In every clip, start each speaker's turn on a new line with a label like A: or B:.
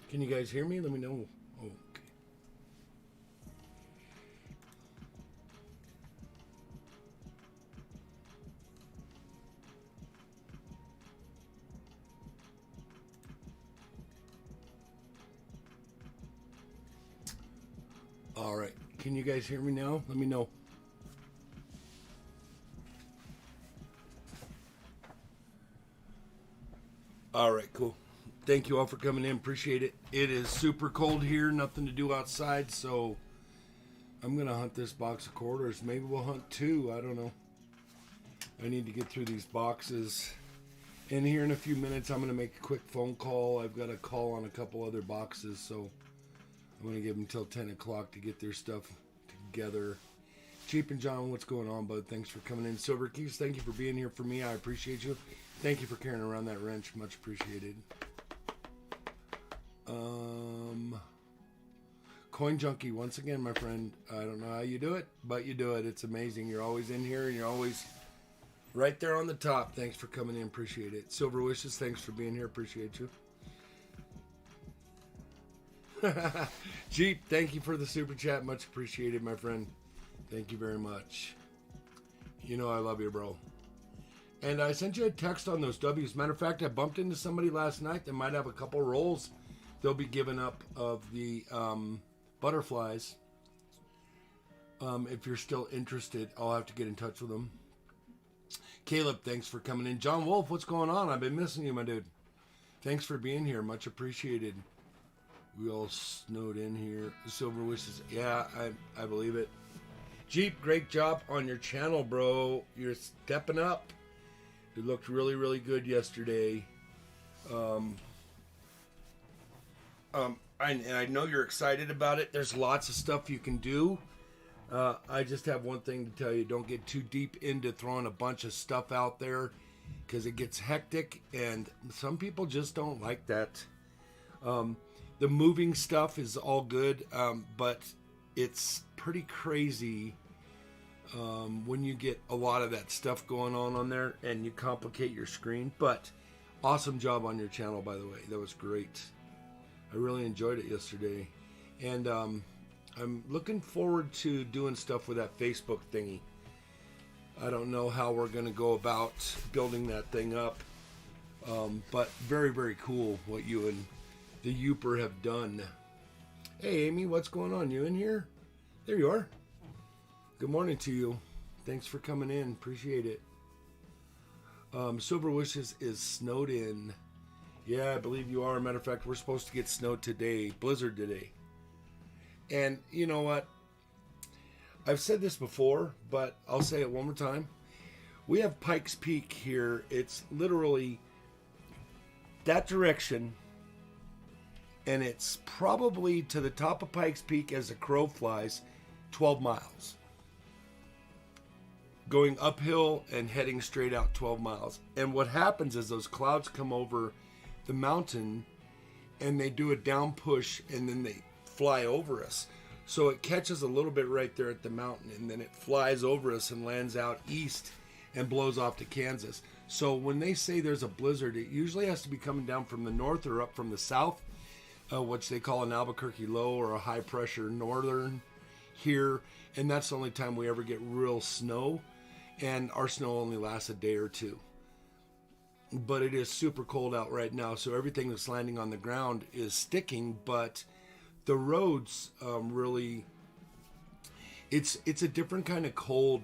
A: Can you guys hear me? Let me know. Oh, okay. All right. Can you guys hear me now? Let me know. All right, cool. Thank you all for coming in. Appreciate it. It is super cold here. Nothing to do outside, so I'm going to hunt this box of quarters. Maybe we'll hunt two. I don't know. I need to get through these boxes. And here in a few minutes, I'm going to make a quick phone call. I've got a call on a couple other boxes, so I'm going to give them till 10 o'clock to get their stuff together. Cheap and John, what's going on, bud? Thanks for coming in. Silver Keys, thank you for being here for me. I appreciate you. Thank you for carrying around that wrench. Much appreciated. Coin Junkie, once again, my friend. I don't know how you do it, but you do it. It's amazing. You're always in here, and you're always right there on the top. Thanks for coming in. Appreciate it. Silver Wishes, thanks for being here. Appreciate you. Jeep, thank you for the super chat. Much appreciated, my friend. Thank you very much. You know I love you, bro. And I sent you a text on those W's. Matter of fact, I bumped into somebody last night that might have a couple rolls they'll be giving up of the butterflies. If you're still interested, I'll have to get in touch with them. Caleb, thanks for coming in. John Wolf, what's going on? I've been missing you, my dude. Thanks for being here. Much appreciated. We all snowed in here. Silver Wishes. Yeah, I believe it. Jeep, great job on your channel, bro. You're stepping up. It looked really, really good yesterday. I know you're excited about it. There's lots of stuff you can do. I just have one thing to tell you. Don't get too deep into throwing a bunch of stuff out there because it gets hectic and some people just don't like that. The moving stuff is all good, but it's pretty crazy when you get a lot of that stuff going on there and you complicate your screen. But awesome job on your channel, by the way. That was great. I really enjoyed it yesterday. And I'm looking forward to doing stuff with that Facebook thingy. I don't know how we're going to go about building that thing up. But very, very cool what you and the Youper have done. Hey, Amy, what's going on? You in here? There you are. Good morning to you. Thanks for coming in. Appreciate it. Silver Wishes is snowed in. Yeah, I believe you are. Matter of fact, we're supposed to get snow today. Blizzard today. And you know what? I've said this before, but I'll say it one more time. We have Pikes Peak here. It's literally that direction. And it's probably to the top of Pikes Peak as the crow flies, 12 miles. Going uphill and heading straight out 12 miles. And what happens is those clouds come over the mountain and they do a down push and then they fly over us. So it catches a little bit right there at the mountain and then it flies over us and lands out east and blows off to Kansas. So when they say there's a blizzard, it usually has to be coming down from the north or up from the south. Which they call an Albuquerque low or a high pressure northern here. And that's the only time we ever get real snow. And our snow only lasts a day or two. But it is super cold out right now. So everything that's landing on the ground is sticking. But the roads really, it's a different kind of cold.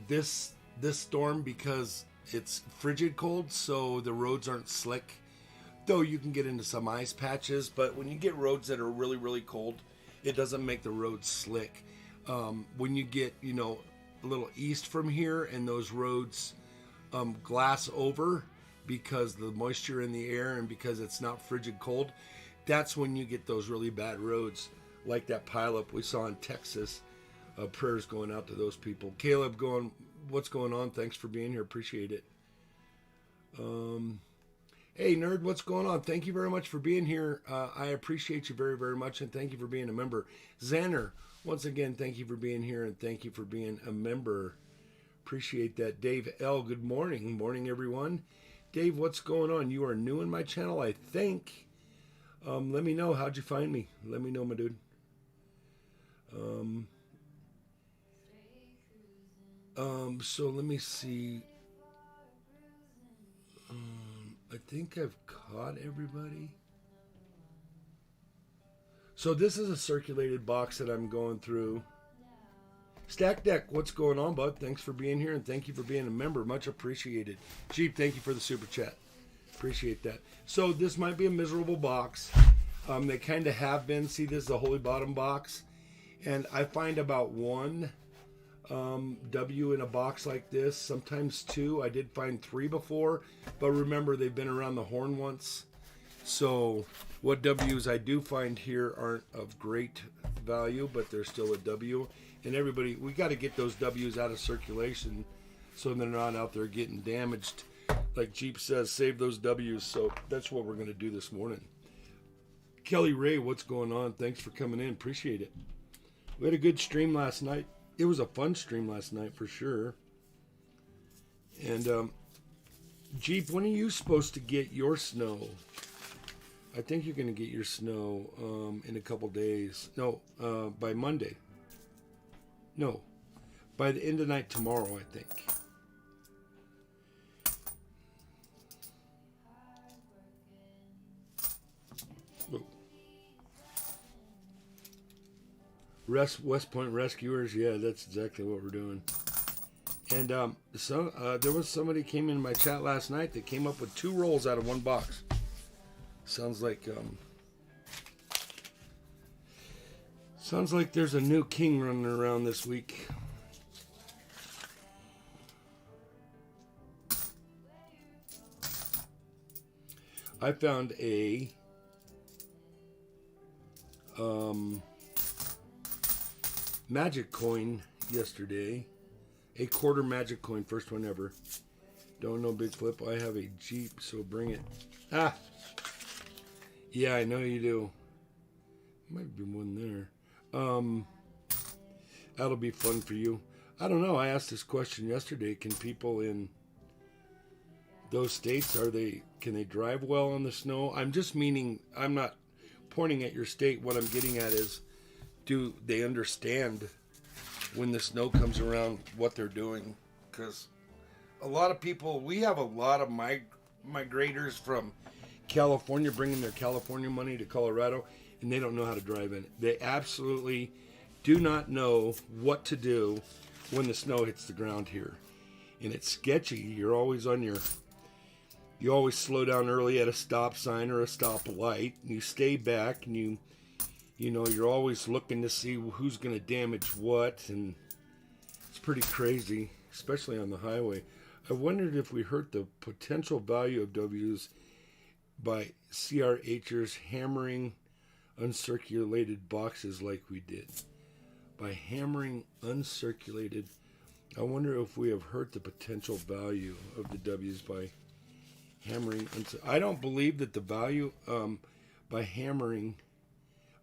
A: This storm, because it's frigid cold, so the roads aren't slick. Though you can get into some ice patches, but when you get roads that are really, really cold, it doesn't make the roads slick. When you get, a little east from here and those roads glass over because the moisture in the air and because it's not frigid cold, that's when you get those really bad roads like that pileup we saw in Texas. Prayers going out to those people. Caleb what's going on? Thanks for being here. Appreciate it. Hey, nerd, what's going on? Thank you very much for being here. I appreciate you very, very much, and thank you for being a member. Xander, once again, thank you for being here, and thank you for being a member. Appreciate that. Dave L., good morning. Morning, everyone. Dave, what's going on? You are new in my channel, I think. Let me know. How'd you find me? Let me know, my dude. So let me see. I think I've caught everybody. So this is a circulated box that I'm going through. Stack Deck, what's going on, bud? Thanks for being here, and thank you for being a member. Much appreciated. Jeep, thank you for the super chat. Appreciate that. So this might be a miserable box. They kind of have been. See, this is a Holy Bottom box. And I find about one W in a box like this, sometimes two. I did find three before, but remember, they've been around the horn once. So what W's I do find here aren't of great value, but they're still a W. And everybody, we got to get those W's out of circulation so they're not out there getting damaged. Like Jeep says, save those W's. So that's what we're going to do this morning. Kelly Ray, what's going on? Thanks for coming in. Appreciate it. We had a good stream last night. It was a fun stream last night for sure. And Jeep, when are you supposed to get your snow? I think you're going to get your snow in a couple days. No, by Monday. No, by the end of the night tomorrow, I think. West Point Rescuers, yeah, that's exactly what we're doing. And there was somebody came in my chat last night that came up with 2 rolls out of one box. Sounds like there's a new king running around this week. I found a magic coin yesterday. A quarter magic coin, first one ever. Don't know Big Flip. I have a Jeep, so bring it. Ah! Yeah, I know you do. Might be one there. That'll be fun for you. I don't know. I asked this question yesterday. Can people in those states, can they drive well on the snow? I'm just meaning, I'm not pointing at your state. What I'm getting at is, do they understand when the snow comes around what they're doing? Because a lot of people, we have a lot of migrators from California bringing their California money to Colorado, and they don't know how to drive in it. They absolutely do not know what to do when the snow hits the ground here. And it's sketchy. You always slow down early at a stop sign or a stoplight, and you stay back, and you're always looking to see who's going to damage what, and it's pretty crazy, especially on the highway. I wondered if we hurt the potential value of W's by CRHers hammering uncirculated boxes like we did. By hammering uncirculated, I wonder if we have hurt the potential value of the W's by hammering. I don't believe that the value by hammering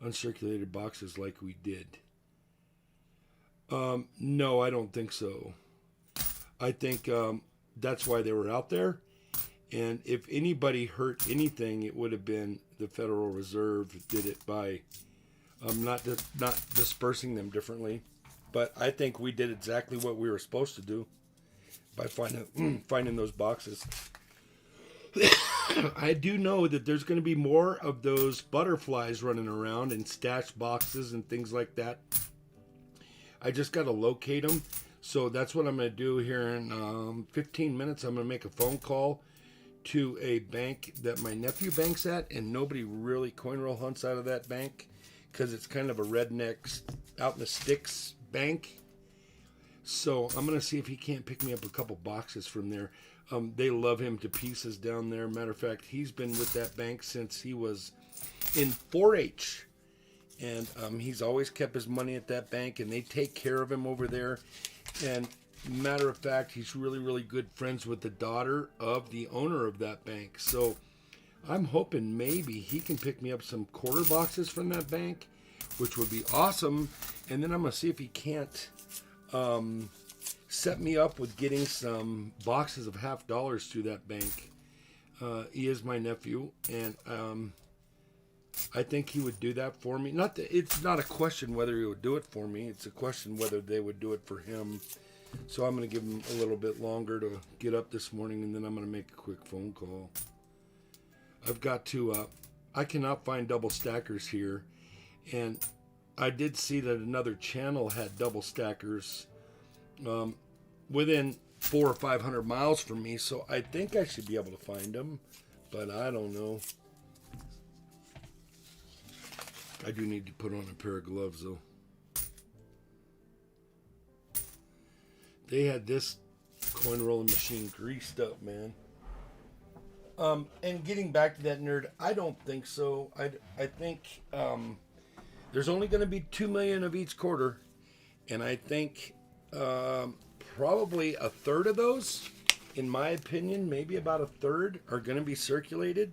A: uncirculated boxes like we did. No, I don't think so. I think that's why they were out there. And if anybody hurt anything, it would have been the Federal Reserve did it by not dispersing them differently. But I think we did exactly what we were supposed to do by finding those boxes. I do know that there's going to be more of those butterflies running around in stash boxes and things like that. I just got to locate them. So that's what I'm going to do here in 15 minutes. I'm going to make a phone call to a bank that my nephew banks at, and nobody really coin roll hunts out of that bank because it's kind of a redneck out in the sticks bank. So I'm going to see if he can't pick me up a couple boxes from there. They love him to pieces down there. Matter of fact, he's been with that bank since he was in 4-H. And he's always kept his money at that bank, and they take care of him over there. And matter of fact, he's really, really good friends with the daughter of the owner of that bank. So I'm hoping maybe he can pick me up some quarter boxes from that bank, which would be awesome. And then I'm going to see if he can't set me up with getting some boxes of $50 through that bank. He is my nephew, and I think he would do that for me. Not that, it's not a question whether he would do it for me. It's a question whether they would do it for him. So I'm going to give him a little bit longer to get up this morning, and then I'm going to make a quick phone call. I've got to, I cannot find double stackers here. And I did see that another channel had double stackers within 400 or 500 miles from me. So I think I should be able to find them, but I don't know. I do need to put on a pair of gloves, though. They had this coin rolling machine greased up, man. And getting back to that nerd, I don't think so. I think there's only going to be 2 million of each quarter, and I think probably a third of those, in my opinion, maybe about a third, are going to be circulated.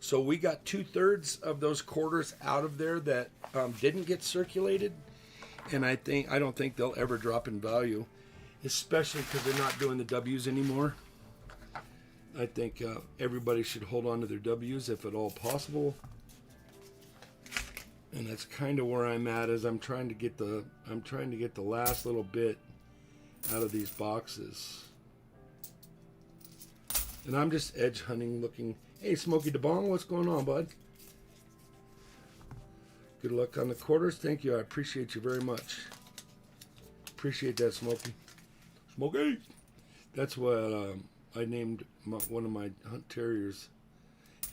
A: So we got 2/3 of those quarters out of there that didn't get circulated, and I don't think they'll ever drop in value, especially because they're not doing the W's anymore. I think everybody should hold on to their W's if at all possible, and that's kind of where I'm at. As I'm trying to get the last little bit out of these boxes, and I'm just edge hunting, looking. Hey, Smokey DeBong, what's going on, bud? Good luck on the quarters. Thank you. I appreciate you very much. Appreciate that, Smokey. Smokey! That's what I named one of my hunt terriers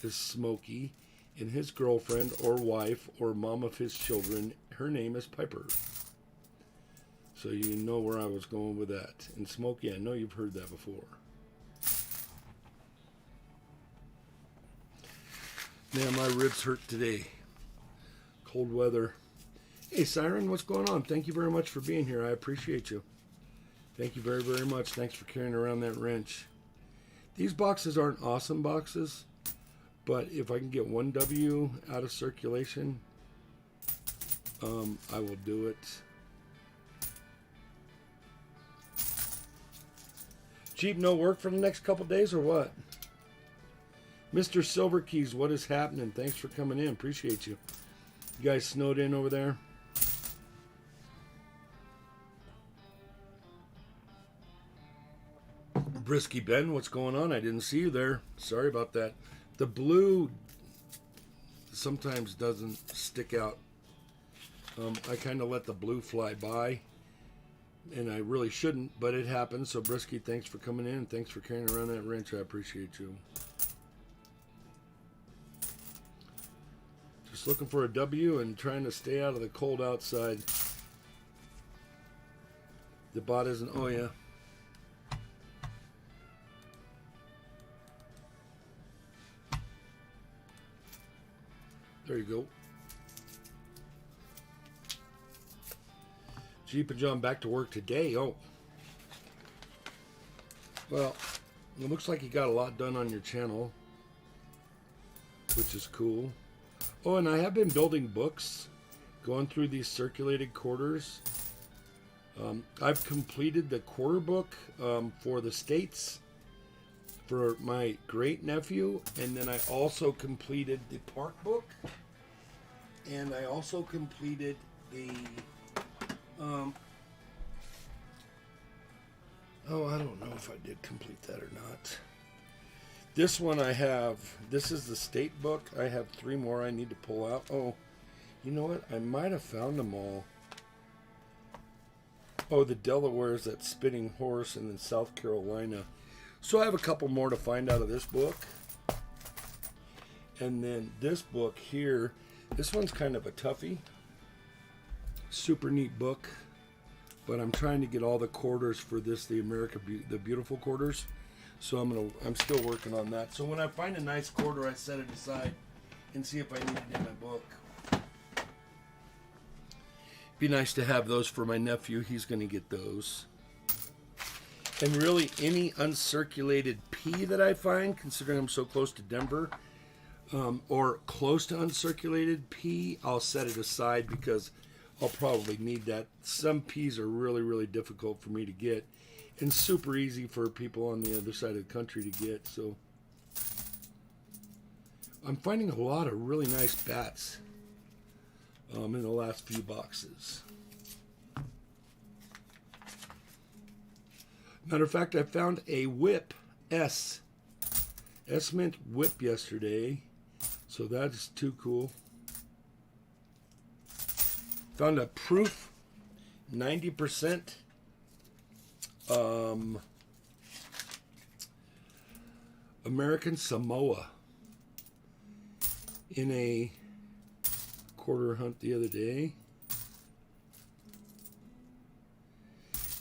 A: is Smokey, and his girlfriend or wife or mom of his children, her name is Piper. So you know where I was going with that. And Smokey, I know you've heard that before. Man, my ribs hurt today. Cold weather. Hey, Siren, what's going on? Thank you very much for being here. I appreciate you. Thank you very, very much. Thanks for carrying around that wrench. These boxes aren't awesome boxes, but if I can get one W out of circulation, I will do it. Jeep, no work for the next couple days or what? Mr. Silver Keys, what is happening? Thanks for coming in. Appreciate you. You guys snowed in over there? Brisky Ben, what's going on? I didn't see you there. Sorry about that. The blue sometimes doesn't stick out. I kind of let the blue fly by, and I really shouldn't, but it happens. So Brisky, thanks for coming in. Thanks for carrying around that wrench. I appreciate you. Just looking for a W and trying to stay out of the cold outside. The bot isn't, oh yeah. There you go. Jeep and John back to work today. Oh. Well, it looks like you got a lot done on your channel, which is cool. Oh, and I have been building books, going through these circulated quarters. I've completed the quarter book for the States for my great nephew, and then I also completed the park book, and I also completed the oh, I don't know if I did complete that or not. This one I have, this is the state book. I have 3 more I need to pull out. Oh, you know what? I might have found them all. Oh, the Delaware is that spitting horse, and then South Carolina. So I have a couple more to find out of this book. And then this book here, this one's kind of a toughie. Super neat book. But I'm trying to get all the quarters for this, the the Beautiful quarters. So I'm still working on that. So when I find a nice quarter, I set it aside and see if I need it in my book. Be nice to have those for my nephew. He's going to get those. And really, any uncirculated P that I find, considering I'm so close to Denver, or close to uncirculated P, I'll set it aside because I'll probably need that. Some P's are really, really difficult for me to get, and super easy for people on the other side of the country to get. So I'm finding a lot of really nice bats. in the last few boxes. Matter of fact, I found a whip S-Mint whip yesterday, so that is too cool. Found a proof 90% American Samoa in a quarter hunt the other day.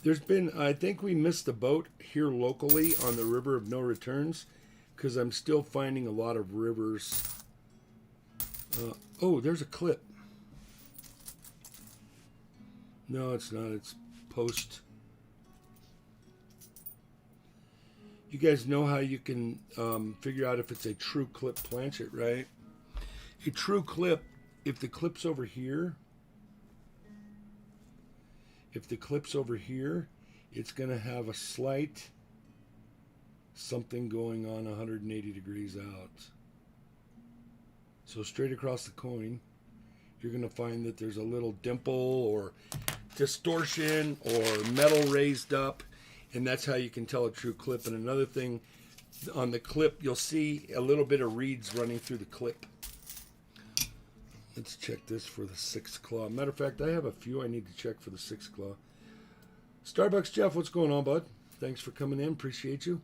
A: There's been, I think we missed the boat here locally on the River of No Returns because I'm still finding a lot of rivers. Oh, there's a clip. No, it's not. It's post. You guys know how you can figure out if it's a true clip planchet, right? A true clip, if the clip's over here, it's going to have a slight something going on 180 degrees out. So straight across the coin, you're going to find that there's a little dimple or distortion or metal raised up, and that's how you can tell a true clip. And another thing, on the clip, you'll see a little bit of reeds running through the clip. Let's check this for the 6 claw. Matter of fact, I have a few I need to check for the 6 claw. Starbucks Jeff, what's going on, bud? Thanks for coming in. Appreciate you.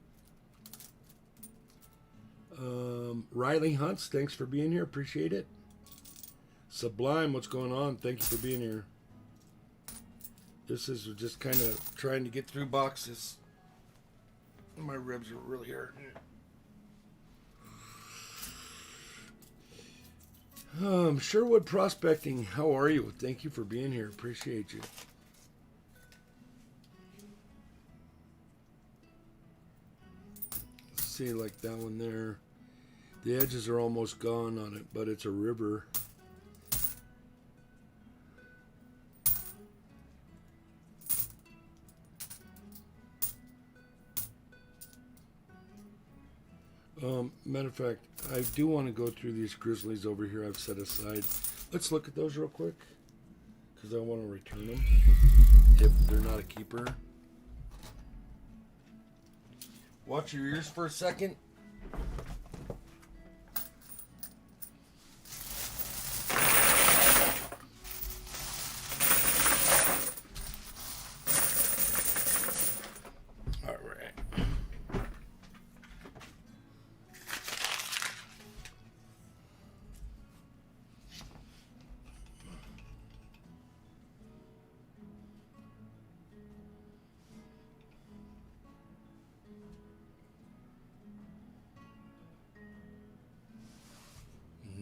A: Riley Hunts, thanks for being here. Appreciate it. Sublime, what's going on? Thank you for being here. This is just kind of trying to get through boxes. My ribs are really hurting. Sherwood Prospecting, how are you? Thank you for being here. Appreciate you. Let's see, like that one there. The edges are almost gone on it, but it's a river. Matter of fact, I do want to go through these grizzlies over here I've set aside. Let's look at those real quick, because I want to return them if they're not a keeper. Watch your ears for a second.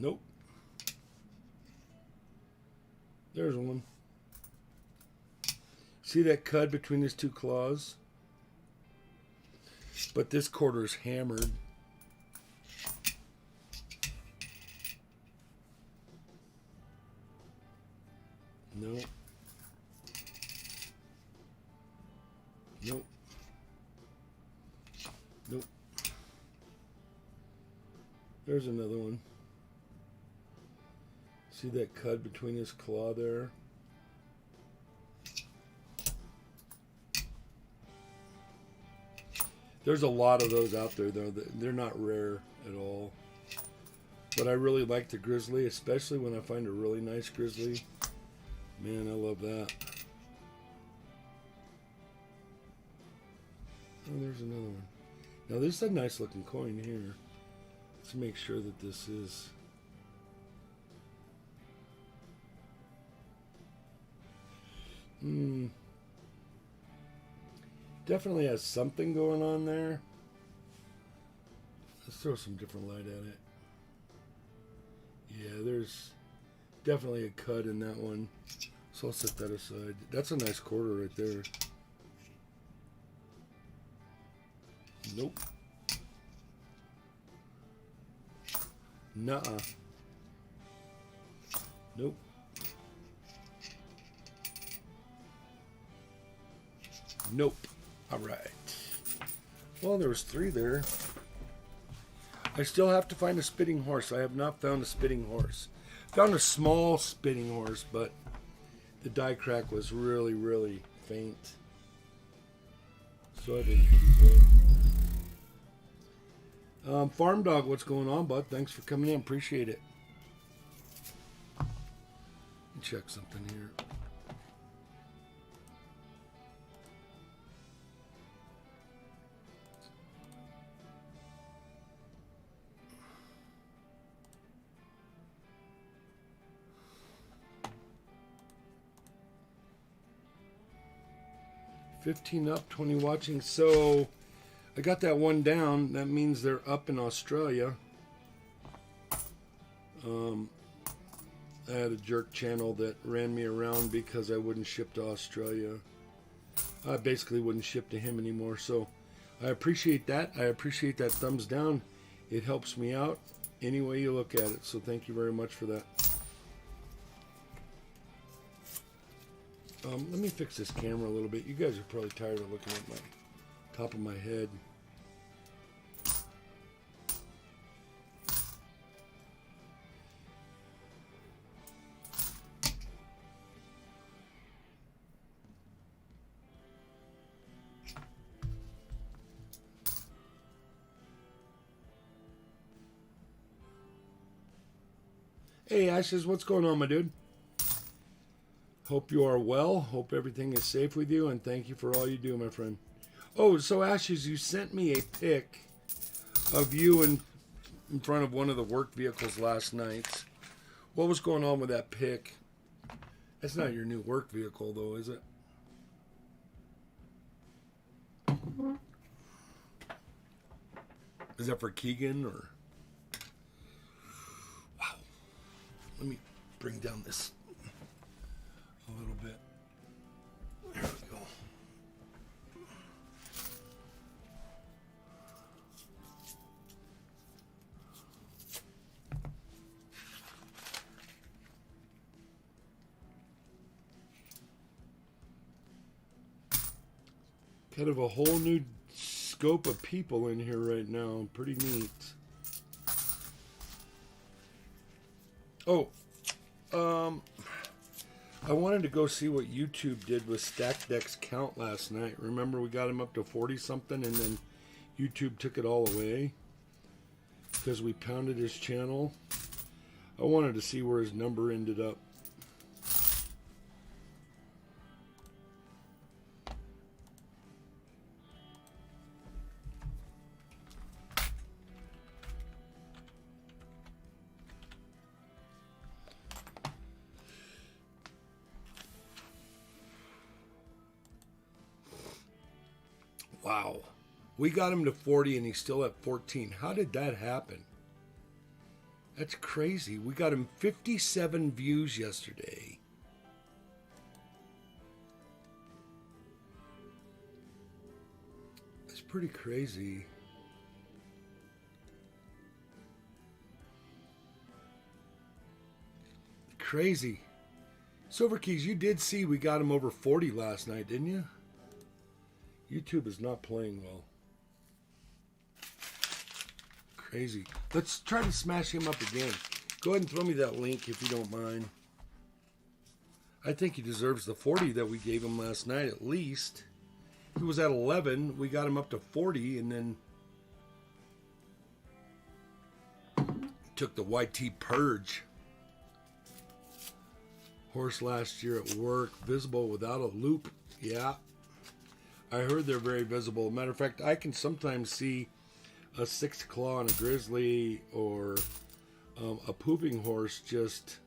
A: Nope. There's one. See that cud between his two claws? But this quarter is hammered. Nope. Nope. Nope. There's another one. See that cud between his claw there? There's a lot of those out there, though. They're not rare at all. But I really like the grizzly, especially when I find a really nice grizzly. Man, I love that. Oh, there's another one. Now, this is a nice looking coin here. Let's make sure that this is... Definitely has something going on there. Let's throw some different light at it. Yeah, there's definitely a cut in that one. So I'll set that aside. That's a nice quarter right there. Nope. Nuh-uh. Nope. Nope. All right. Well, there was 3 there. I still have to find a spitting horse. I have not found a spitting horse. Found a small spinning horse, but the die crack was really, really faint. So I didn't keep it. Farm Dog, what's going on, bud? Thanks for coming in. Appreciate it. Check something here. $15 up, 20 watching. So I got that one down. That means they're up in Australia. I had a jerk channel that ran me around because I wouldn't ship to Australia. I basically wouldn't ship to him anymore. So I appreciate that. I appreciate that thumbs down. It helps me out any way you look at it. So thank you very much for that. Let me fix this camera a little bit. You guys are probably tired of looking at my top of my head. Hey Ashes, what's going on, my dude? Hope you are well. Hope everything is safe with you, and thank you for all you do, my friend. Oh, so Ashes, you sent me a pic of you in front of one of the work vehicles last night. What was going on with that pic? That's not your new work vehicle, though, is it? Is that for Keegan, or? Wow. Let me bring down this a little bit. There we go. Kind of a whole new scope of people in here right now. Pretty neat. Oh, I wanted to go see what YouTube did with Stack Deck's count last night. Remember, we got him up to 40 something, and then YouTube took it all away because we pounded his channel. I wanted to see where his number ended up. Wow. We got him to 40 and he's still at 14. How did that happen? That's crazy. We got him 57 views yesterday. That's pretty crazy. Crazy. Silver Keys, you did see we got him over 40 last night, didn't you? YouTube is not playing well. Crazy. Let's try to smash him up again. Go ahead and throw me that link if you don't mind. I think he deserves the 40 that we gave him last night at least. He was at 11. We got him up to 40 and then took the YT purge. Horse last year at work. Visible without a loop. Yeah. I heard they're very visible. Matter of fact, I can sometimes see a sixth claw on a grizzly or a pooping horse just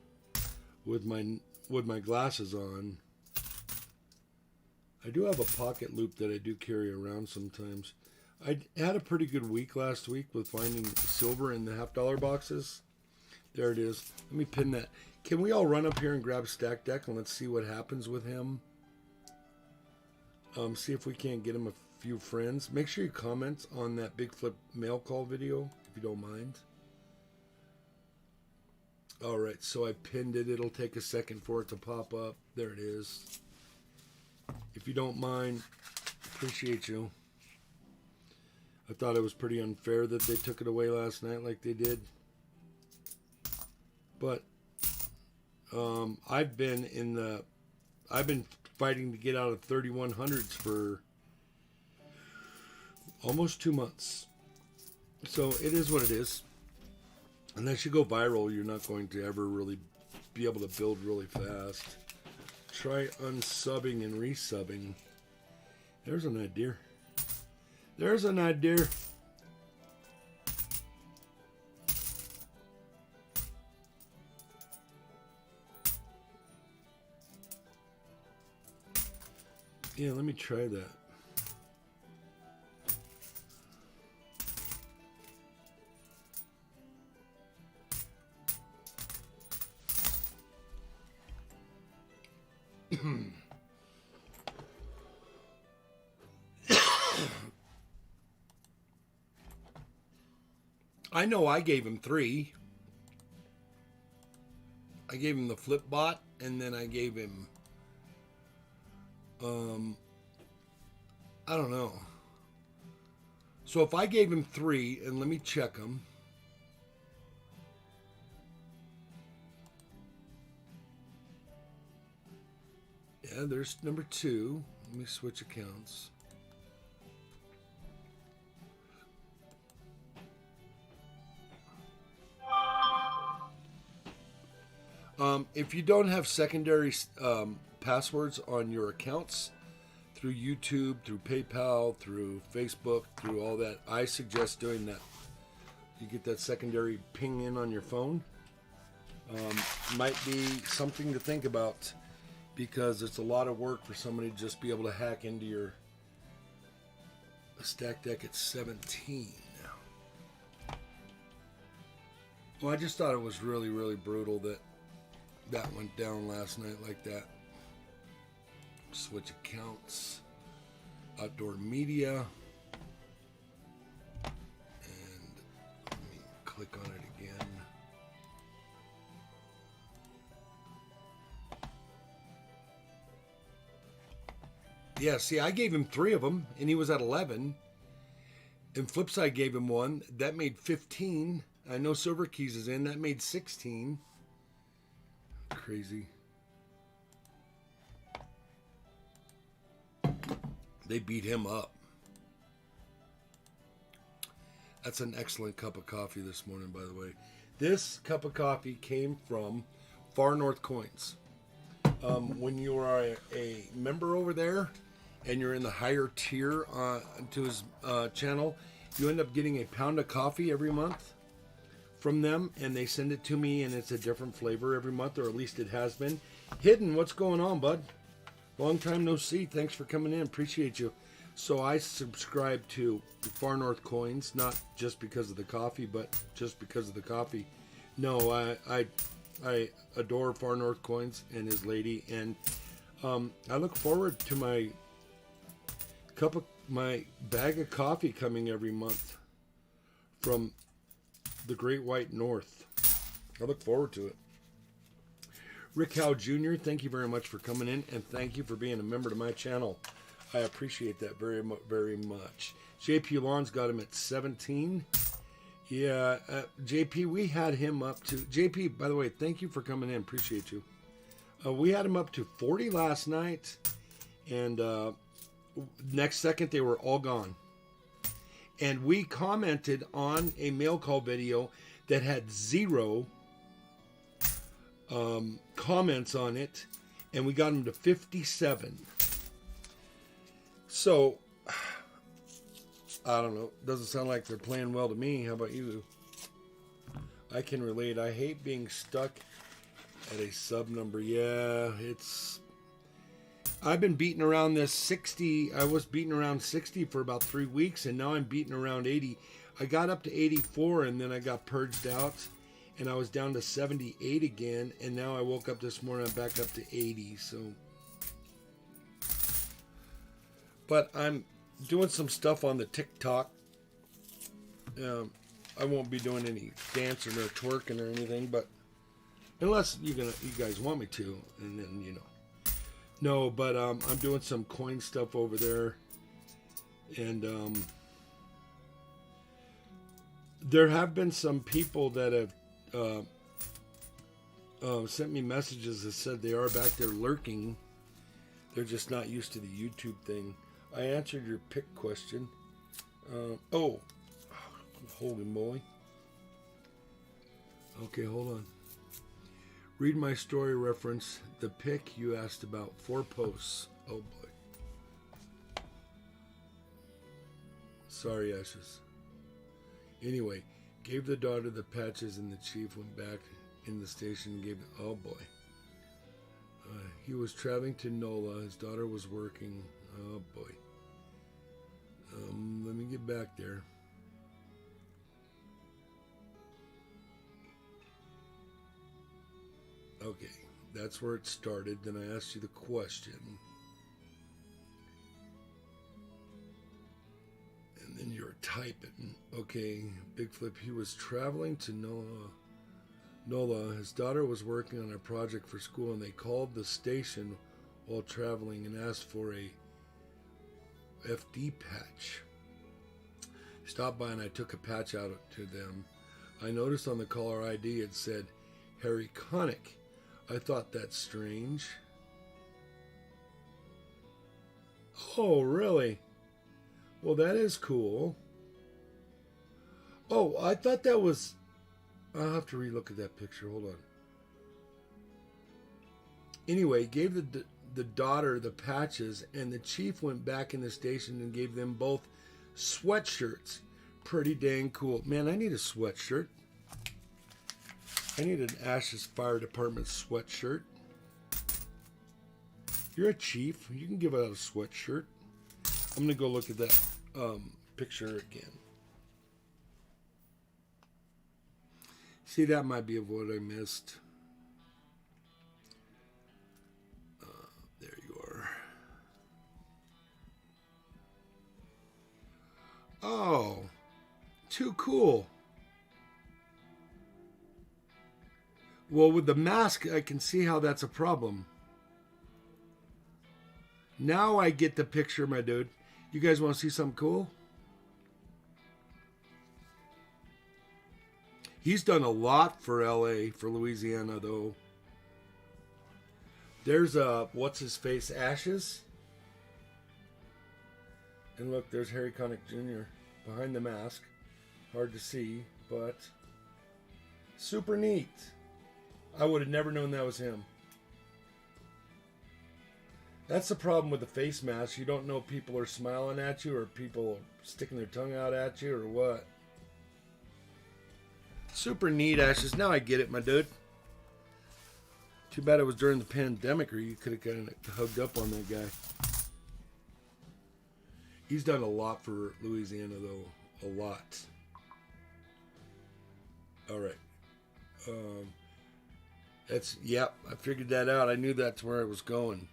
A: with my glasses on. I do have a pocket loop that I do carry around sometimes. I had a pretty good week last week with finding silver in the $50 boxes. There it is. Let me pin that. Can we all run up here and grab Stack Deck and let's see what happens with him? See if we can't get him a few friends. Make sure you comment on that BIGFLIP mail call video, if you don't mind. Alright, so I pinned it. It'll take a second for it to pop up. There it is. If you don't mind, appreciate you. I thought it was pretty unfair that they took it away last night like they did. But I've been fighting to get out of 3100s for almost 2 months. So it is what it is. Unless you go viral, you're not going to ever really be able to build really fast. Try unsubbing and resubbing. There's an idea. There's an idea. Yeah, let me try that. I know I gave him 3. I gave him the flip bot, and then I gave him, I don't know. So if I gave him 3, and let me check them. Yeah, there's number 2. Let me switch accounts. If you don't have secondary passwords on your accounts through YouTube, through PayPal, through Facebook, through all that, I suggest doing that. You get that secondary ping in on your phone. Might be something to think about, because it's a lot of work for somebody to just be able to hack into your stack deck at 17 now. Well, I just thought it was really, really brutal that went down last night like that. Switch accounts, outdoor media, and let me click on it again. Yeah, see, I gave him 3 of them, and he was at 11. And Flipside gave him 1. That made 15. I know Silver Keys is in. That made 16. Crazy. They beat him up. That's an excellent cup of coffee this morning, by the way. This cup of coffee came from Far North Coins. When you are a member over there and you're in the higher tier to his channel, you end up getting a pound of coffee every month from them, and they send it to me, and it's a different flavor every month, or at least it has been. Hidden, what's going on, bud? Long time no see. Thanks for coming in. Appreciate you. So I subscribe to Far North Coins, not just because of the coffee, but just because of the coffee. No, I adore Far North Coins and his lady, and I look forward to my bag of coffee coming every month from the Great White North. I look forward to it. Rick Howe Jr., thank you very much for coming in, and thank you for being a member to my channel. I appreciate that very, very much. JP Lawn's got him at 17. Yeah, JP, we had him up to... JP, by the way, thank you for coming in. Appreciate you. We had him up to 40 last night, and next second they were all gone. And we commented on a mail call video that had 0 comments on it, and we got him to 57. So, I don't know. Doesn't sound like they're playing well to me. How about you? I can relate. I hate being stuck at a sub number. Yeah, I've been beating around this 60. I was beating around 60 for about 3 weeks, and now I'm beating around 80. I got up to 84, and then I got purged out, and I was down to 78 again, and now I woke up this morning, I'm back up to 80, so. But I'm doing some stuff on the TikTok. I won't be doing any dancing or twerking or anything, but unless you guys want me to, and then, you know. No, but I'm doing some coin stuff over there, and there have been some people that have sent me messages that said they are back there lurking. They're just not used to the YouTube thing. I answered your pick question. Holy moly. Okay, hold on. Read my story reference. The pick you asked about. 4 posts. Oh boy. Sorry, Ashes. Anyway, gave the daughter the patches and the chief went back in the station and gave it. Oh boy. He was traveling to NOLA. His daughter was working. Oh boy. Let me get back there. Okay, that's where it started. Then I asked you the question. And then you're typing. Okay, Big Flip. He was traveling to NOLA. His daughter was working on a project for school, and they called the station while traveling and asked for a FD patch. Stopped by and I took a patch out to them. I noticed on the caller ID it said Harry Connick. I thought that's strange. Oh, really? Well, that is cool. Oh, I thought that was... I'll have to relook at that picture. Hold on. Anyway, gave the daughter the patches, and the chief went back in the station and gave them both sweatshirts. Pretty dang cool. Man, I need a sweatshirt. I need an Ashes Fire Department sweatshirt. You're a chief. You can give out a sweatshirt. I'm going to go look at that picture again. See, that might be of what I missed. There you are. Oh, too cool. Well, with the mask, I can see how that's a problem. Now I get the picture, my dude. You guys want to see something cool? He's done a lot for LA, for Louisiana, though. There's what's his face, Ashes. And look, there's Harry Connick Jr. behind the mask. Hard to see, but super neat. I would have never known that was him. That's the problem with the face mask. You don't know if people are smiling at you or people sticking their tongue out at you or what. Super neat, Ashes. Now I get it, my dude. Too bad it was during the pandemic or you could have kind of hugged up on that guy. He's done a lot for Louisiana, though. A lot. All right. Yep, I figured that out. I knew that's where it was going.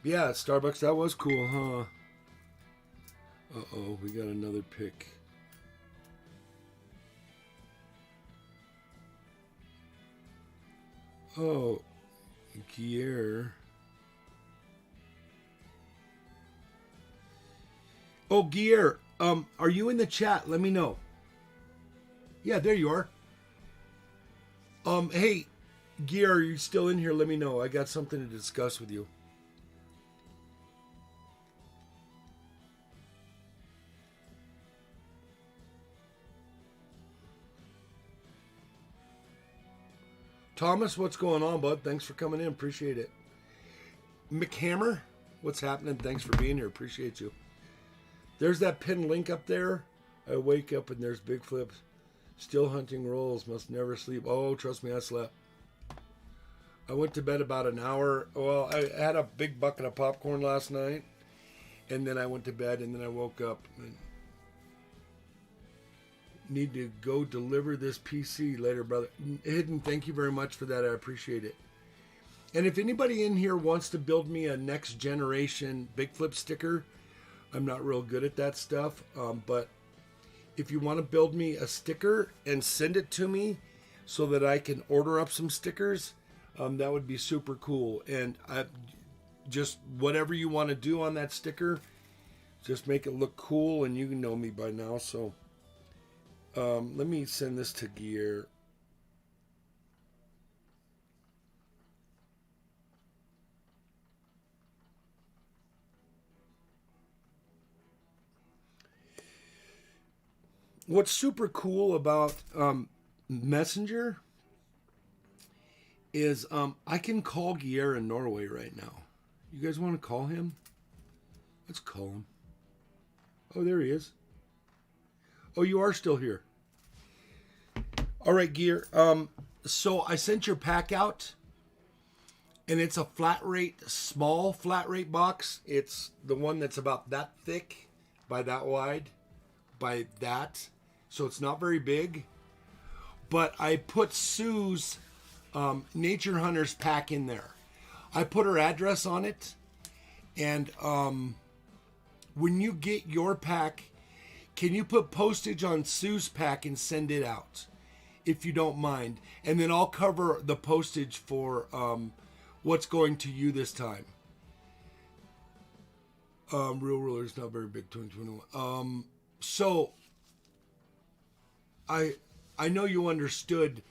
A: Yeah, Starbucks, that was cool, huh? Uh-oh, we got another pick. Oh, Gear. Oh, Gear, are you in the chat? Let me know. Yeah, there you are. Hey, Gear, are you still in here? Let me know. I got something to discuss with you. Thomas, what's going on, bud? Thanks for coming in. Appreciate it. McHammer, what's happening? Thanks for being here. Appreciate you. There's that pinned link up there. I wake up and there's Big Flip. Still hunting rolls. Must never sleep. Oh, trust me, I slept. I went to bed about an hour. Well, I had a big bucket of popcorn last night. And then I went to bed and then I woke up. And need to go deliver this PC later, brother. Hidden, thank you very much for that. I appreciate it. And if anybody in here wants to build me a next generation Big Flip sticker, I'm not real good at that stuff. But if you want to build me a sticker and send it to me so that I can order up some stickers, that would be super cool. And just whatever you want to do on that sticker, just make it look cool. And you know me by now, so let me send this to Gear. what's super cool about Messenger is I can call Geir in Norway right now. You guys want to call him? Let's call him. Oh, there he is. Oh, you are still here. All right, Geir. So I sent your pack out, and it's a flat rate, small flat rate box. It's the one that's about that thick by that wide by that. So it's not very big. But I put Sue's Nature Hunters pack in there. I put her address on it. And when you get your pack, can you put postage on Sue's pack and send it out? If you don't mind. And then I'll cover the postage for what's going to you this time. Real Ruler's not very big, 2021. So I know you understood.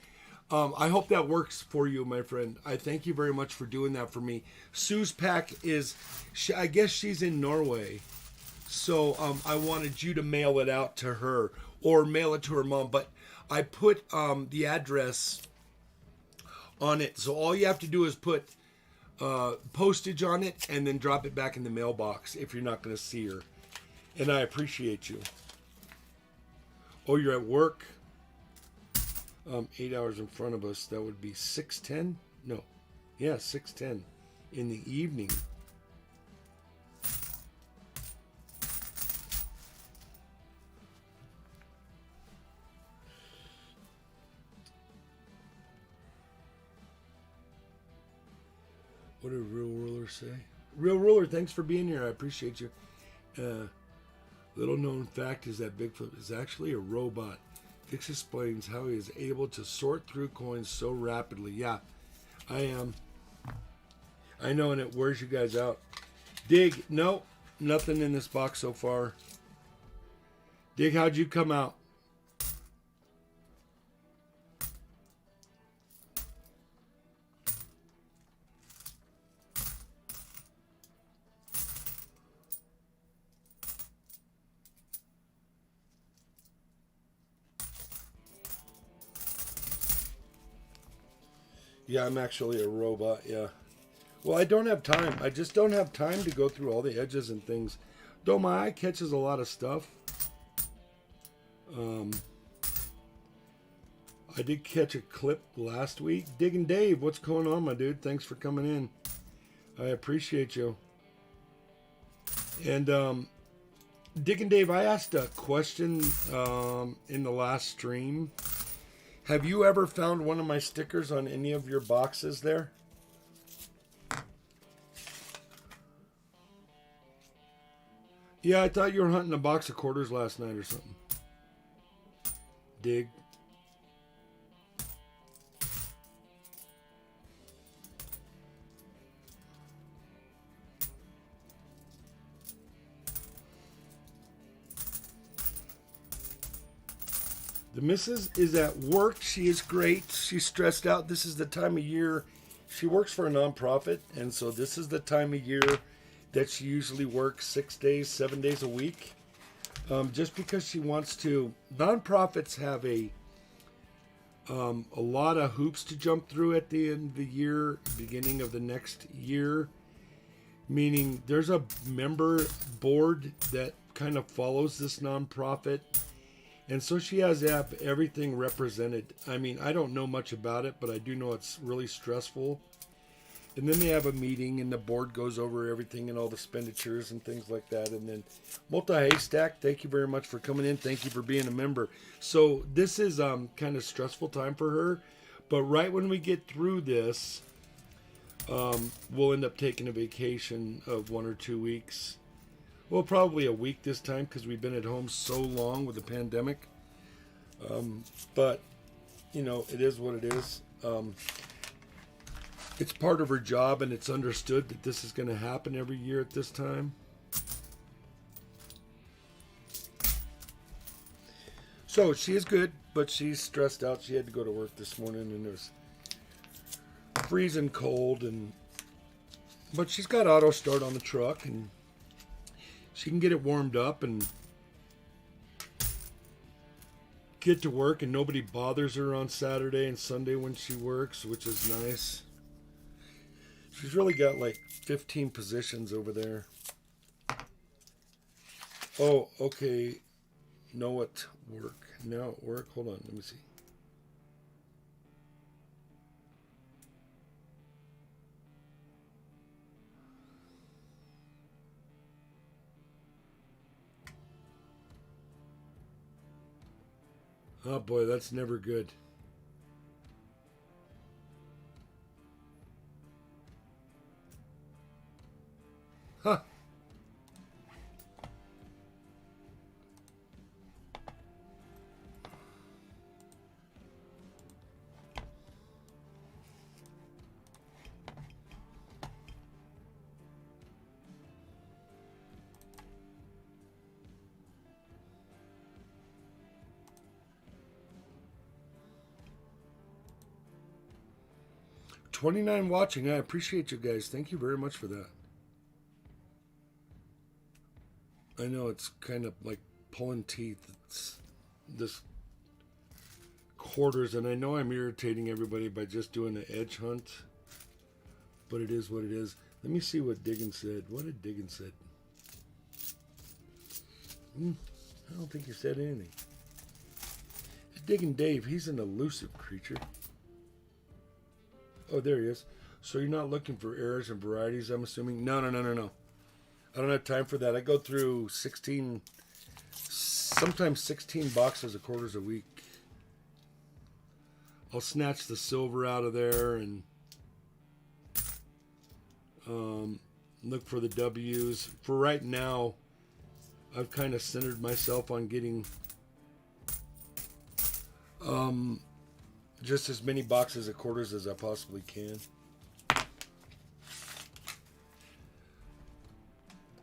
A: I hope that works for you, my friend. I thank you very much for doing that for me. Sue's pack is, I guess she's in Norway. So I wanted you to mail it out to her or mail it to her mom. But I put the address on it. So all you have to do is put postage on it and then drop it back in the mailbox if you're not going to see her. And I appreciate you. Oh, you're at work? 8 hours in front of us. That would be 6:10? No. Yeah, 6:10 in the evening. What did Real Ruler say? Real Ruler, thanks for being here. I appreciate you. Little known fact is that BIGFLIP is actually a robot. This explains how he is able to sort through coins so rapidly. Yeah, I am. I know, and it wears you guys out. Dig, no, nothing in this box so far. Dig, how'd you come out? Yeah, I'm actually a robot, yeah. Well, I don't have time. I just don't have time to go through all the edges and things. Though my eye catches a lot of stuff. I did catch a clip last week. Digging Dave, what's going on, my dude? Thanks for coming in. I appreciate you. And Digging Dave, I asked a question in the last stream. Have you ever found one of my stickers on any of your boxes there? Yeah, I thought you were hunting a box of quarters last night or something. Dig. The missus is at work. She is great. She's stressed out. This is the time of year. She works for a nonprofit, and so this is the time of year that she usually works 6 days, 7 days a week. Just because she wants to. Nonprofits have a lot of hoops to jump through at the end of the year, beginning of the next year. Meaning there's a member board that kind of follows this nonprofit. And so she has to have everything represented. I mean, I don't know much about it, but I do know it's really stressful. And then they have a meeting and the board goes over everything and all the expenditures and things like that. And then Multi-Haystack, thank you very much for coming in. Thank you for being a member. So this is kind of stressful time for her. But right when we get through this, we'll end up taking a vacation of 1 or 2 weeks. Well, probably a week this time because we've been at home so long with the pandemic. But, you know, it is what it is. It's part of her job, and it's understood that this is going to happen every year at this time. So she is good, but she's stressed out. She had to go to work this morning, and it was freezing cold. But she's got auto start on the truck, and she can get it warmed up, and get to work and nobody bothers her on Saturday and Sunday when she works, which is nice. She's really got like 15 positions over there. Oh, okay. No, at work. Now at work. Hold on. Let me see. Oh boy, that's never good. Huh. $29 watching. I appreciate you guys. Thank you very much for that. I know it's kind of like pulling teeth. It's this quarters, and I know I'm irritating everybody by just doing an edge hunt, but it is what it is. Let me see what Diggins said. What did Diggins said? I don't think he said anything. He's digging Dave. He's an elusive creature. Oh, there he is. So you're not looking for errors and varieties, I'm assuming? No. I don't have time for that. I go through 16, sometimes 16 boxes of quarters a week. I'll snatch the silver out of there and look for the W's. For right now, I've kind of centered myself on getting just as many boxes of quarters as I possibly can.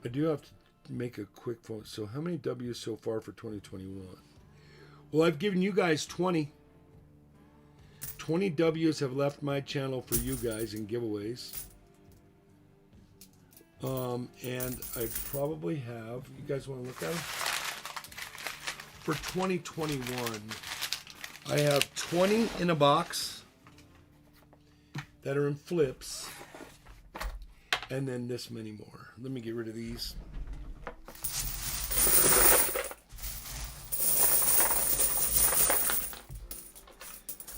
A: I do have to make a quick phone. So how many W's so far for 2021? Well, I've given you guys 20. 20 W's have left my channel for you guys in giveaways. And I probably have, you guys want to look at them? For 2021, I have 20 in a box that are in flips, and then this many more. Let me get rid of these.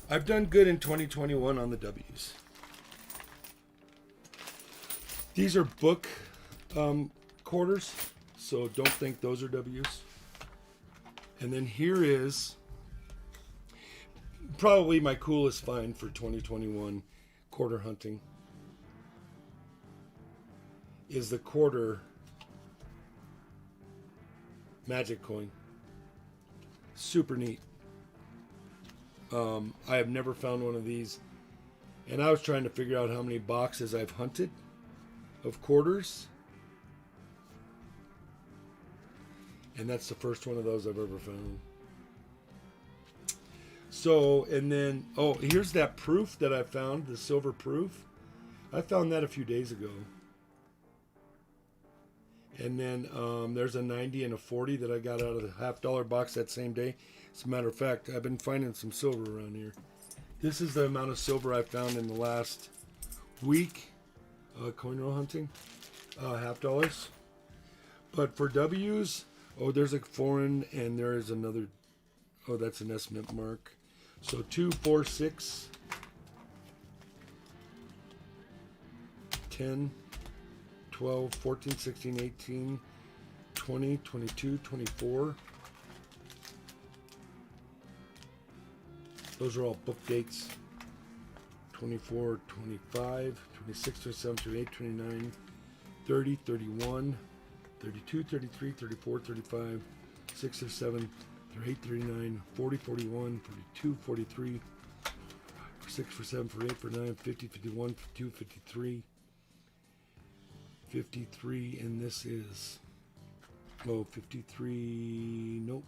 A: I've done good in 2021 on the W's. These are book quarters, so don't think those are W's. And then here is probably my coolest find for 2021 quarter hunting. Is the quarter magic coin. Super neat. I have never found one of these, and I was trying to figure out how many boxes I've hunted of quarters, and that's the first one of those I've ever found. So, and then, oh, here's that proof that I found, the silver proof. I found that a few days ago. And then there's a 90 and a 40 that I got out of the $50 box that same day. As a matter of fact, I've been finding some silver around here. This is the amount of silver I found in the last week coin roll hunting. $50. But for W's, oh, there's a foreign, and there is another. Oh, that's an S mint mark. So 2, 4, 6, 10, 12, 14, 16, 18, 20, 22, 24. Those are all book dates. 24, 25, 26, 27, 28, 29, 30, 31, 32, 33, 34, 35, 6 or 7, 38, 39, 40, 41, 42, 43, 6 for 7, 48, for 9, 50, 51, 52, 53, 53, and this is, oh, 53, nope.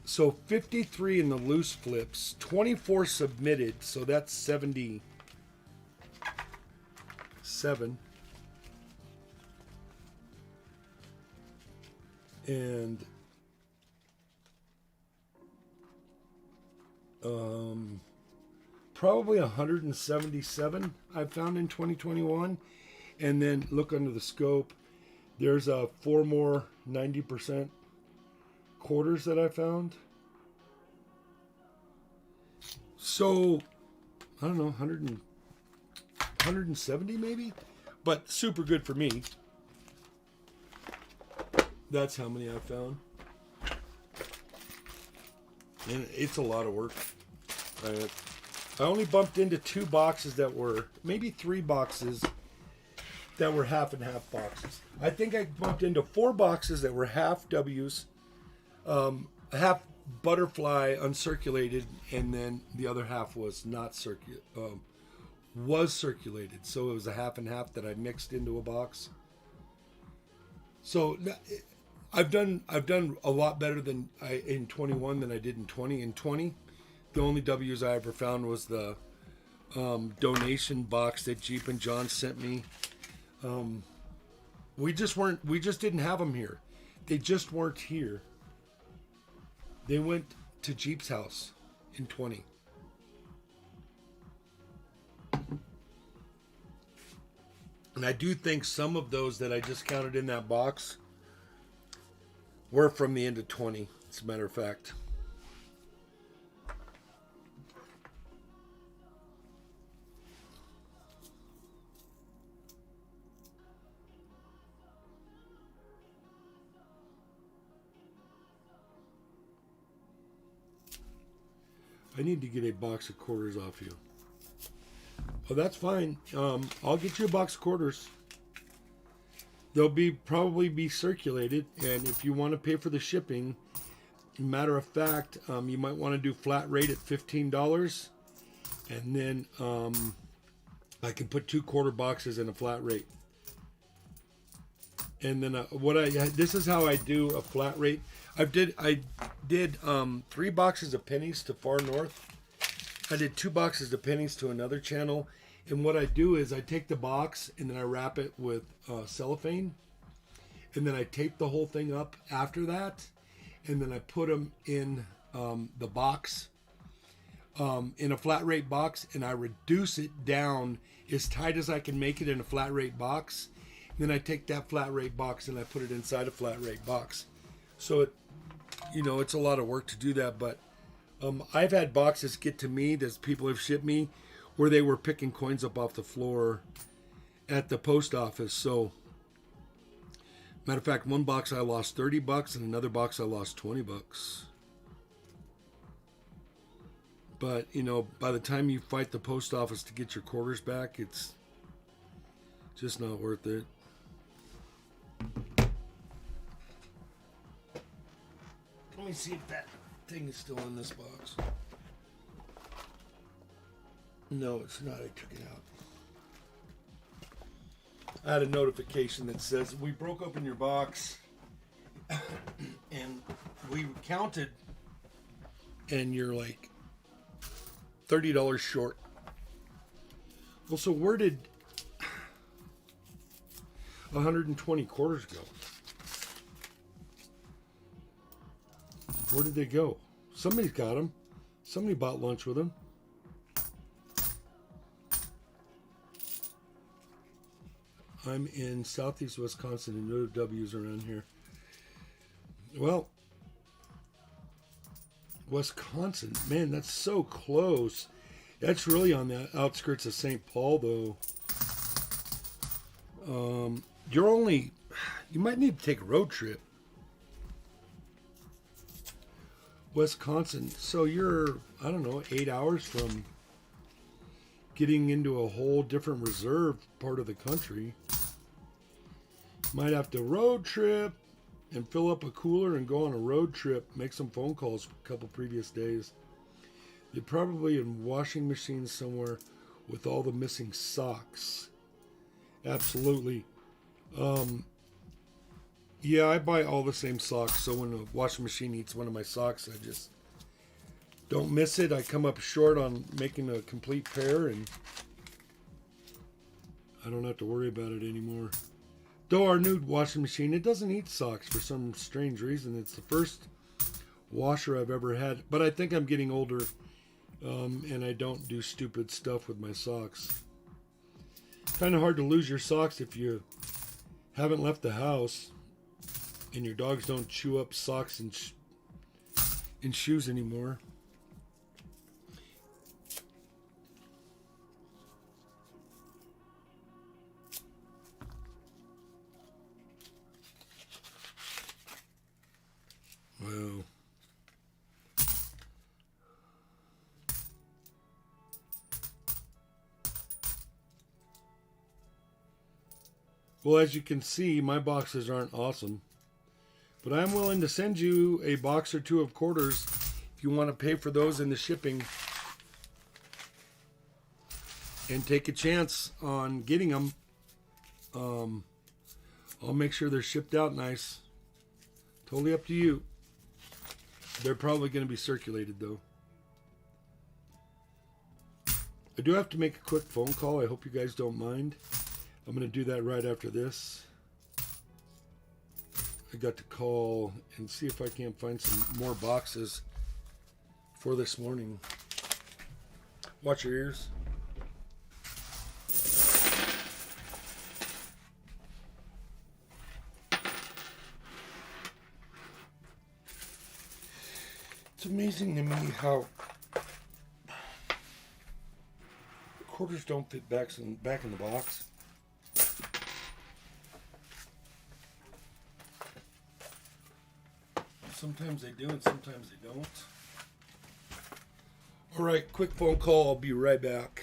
A: So 53 in the loose flips, 24 submitted, so that's 77. And Probably 177 I found in 2021. And then look under the scope. There's 4 more 90% quarters that I found. So, I don't know, 170 maybe? But super good for me. That's how many I found. And it's a lot of work. I only bumped into 2 boxes that were, maybe 3 boxes that were half and half boxes. I think I bumped into 4 boxes that were half W's, half butterfly uncirculated, and then the other half was not was circulated. So it was a half and half that I mixed into a box. So I've done a lot better than in 21 than I did in 20. In 20, the only W's I ever found was the donation box that Jeep and John sent me. We just didn't have them here. They just weren't here. They went to Jeep's house in 20. And I do think some of those that I just counted in that box were from the end of 20, as a matter of fact. I need to get a box of quarters off you. Oh, that's fine. I'll get you a box of quarters. They'll probably be circulated, and if you want to pay for the shipping, matter of fact, you might want to do flat rate at $15, and then I can put 2 quarter boxes in a flat rate. And then this is how I do a flat rate. I did 3 boxes of pennies to Far North. I did 2 boxes of pennies to another channel. And what I do is I take the box and then I wrap it with cellophane. And then I tape the whole thing up after that. And then I put them in the box, in a flat rate box. And I reduce it down as tight as I can make it in a flat rate box. And then I take that flat rate box and I put it inside a flat rate box. So it's a lot of work to do that. But I've had boxes get to me that people have shipped me where they were picking coins up off the floor at the post office. So, matter of fact, one box I lost $30 and another box I lost $20. But, by the time you fight the post office to get your quarters back, it's just not worth it. Let me see if that thing is still in this box. No, it's not. I took it out. I had a notification that says, we broke open your box and we counted and you're like $30 short. Well, so where did 120 quarters go? Where did they go? Somebody's got them. Somebody bought lunch with them. I'm in southeast Wisconsin and no W's around here. Well, Wisconsin, man, that's so close. That's really on the outskirts of St. Paul, though. You might need to take a road trip. Wisconsin, so you're, 8 hours from getting into a whole different reserve part of the country. Might have to road trip and fill up a cooler and go on a road trip, make some phone calls a couple previous days. You're probably in washing machines somewhere with all the missing socks. Absolutely. Yeah, I buy all the same socks, so when a washing machine eats one of my socks, I just don't miss it. I come up short on making a complete pair, and I don't have to worry about it anymore. Though our new washing machine, it doesn't eat socks for some strange reason. It's the first washer I've ever had, but I think I'm getting older And I don't do stupid stuff with my socks. Kind of hard to lose your socks if you haven't left the house and your dogs don't chew up socks and shoes anymore. Wow. Well, as you can see, my boxes aren't awesome. But I'm willing to send you a box or two of quarters if you want to pay for those in the shipping. And take a chance on getting them. I'll make sure they're shipped out nice. Totally up to you. They're probably going to be circulated though. I do have to make a quick phone call. I hope you guys don't mind. I'm going to do that right after this. I got to call and see if I can't find some more boxes for this morning. Watch your ears. It's amazing to me how quarters don't fit back in the box. Sometimes they do and sometimes they don't. All right, quick phone call. I'll be right back.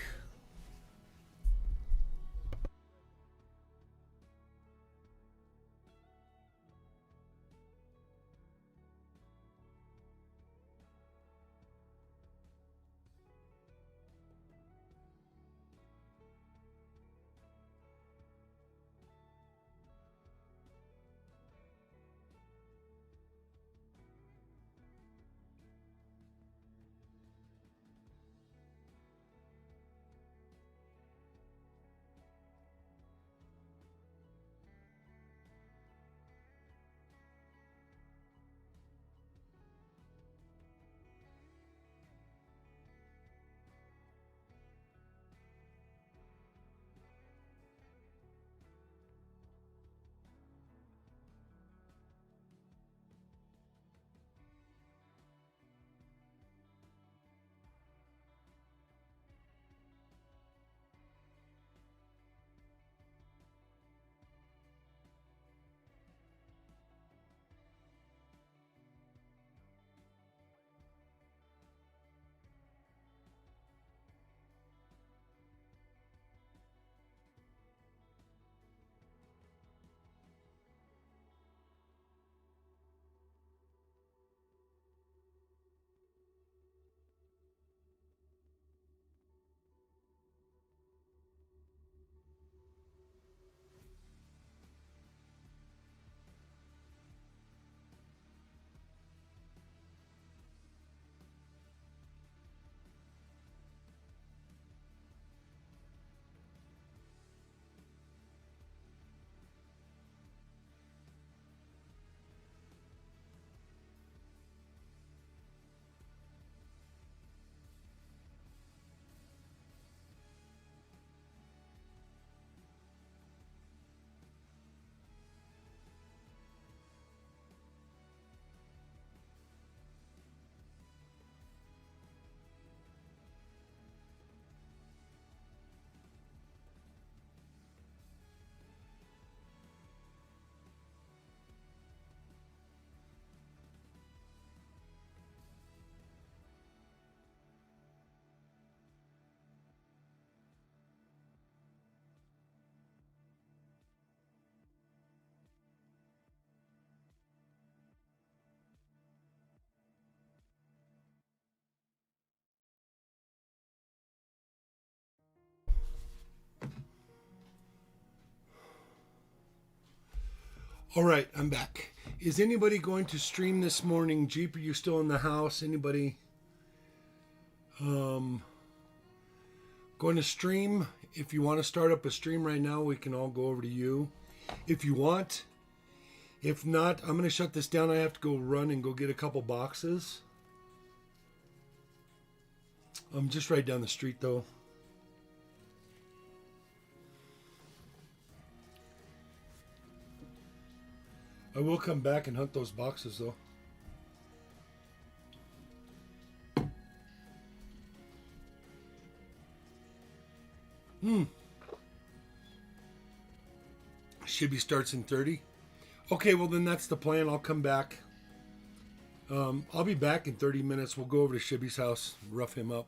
A: All right, I'm back. Is anybody going to stream this morning? Jeep, are you still in the house? Anybody going to stream? If you want to start up a stream right now, we can all go over to you if you want. If not, I'm going to shut this down. I have to go run and go get a couple boxes. I'm just right down the street, though. I will come back and hunt those boxes, though. Shibby starts in 30. Okay, well then that's the plan. I'll come back. I'll be back in 30 minutes. We'll go over to Shibby's house, rough him up.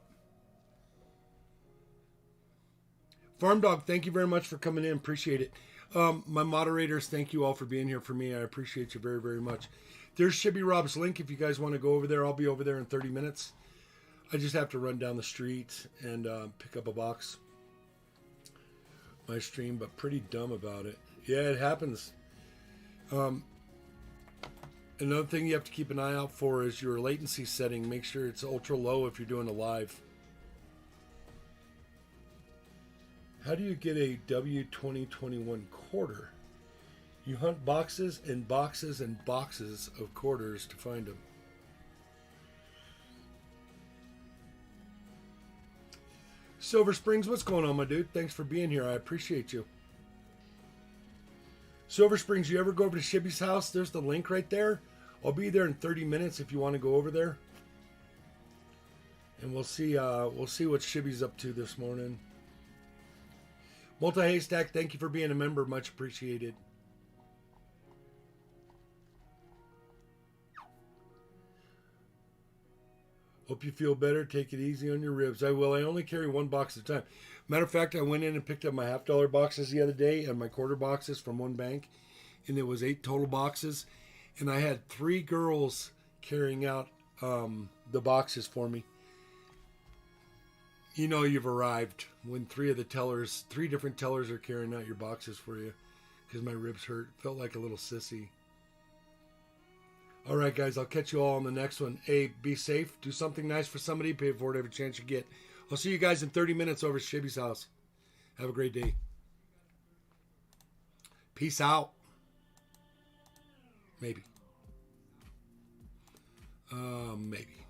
A: Farm Dog, thank you very much for coming in. Appreciate it. My moderators, thank you all for being here for me. I appreciate you very, very much. There's Shibby Rob's link if you guys want to go over there. I'll be over there in 30 minutes. I just have to run down the street and pick up a box. My stream, but pretty dumb about it. Yeah, it happens. Another thing you have to keep an eye out for is your latency setting. Make sure it's ultra low if you're doing a live. How do you get a W2021 quarter? You hunt boxes and boxes and boxes of quarters to find them. Silver Springs, what's going on, my dude? Thanks for being here. I appreciate you. Silver Springs, you ever go over to Shibby's house? There's the link right there. I'll be there in 30 minutes if you want to go over there. And we'll see what Shibby's up to this morning. Multi Haystack, thank you for being a member. Much appreciated. Hope you feel better. Take it easy on your ribs. I will. I only carry one box at a time. Matter of fact, I went in and picked up my $50 boxes the other day and my quarter boxes from one bank. And it was 8 total boxes. And I had 3 girls carrying out the boxes for me. You know you've arrived when 3 different tellers are carrying out your boxes for you. Because my ribs hurt. Felt like a little sissy. All right, guys, I'll catch you all on the next one. Hey, be safe. Do something nice for somebody. Pay it forward every chance you get. I'll see you guys in 30 minutes over at Shibby's house. Have a great day. Peace out. Maybe. Maybe.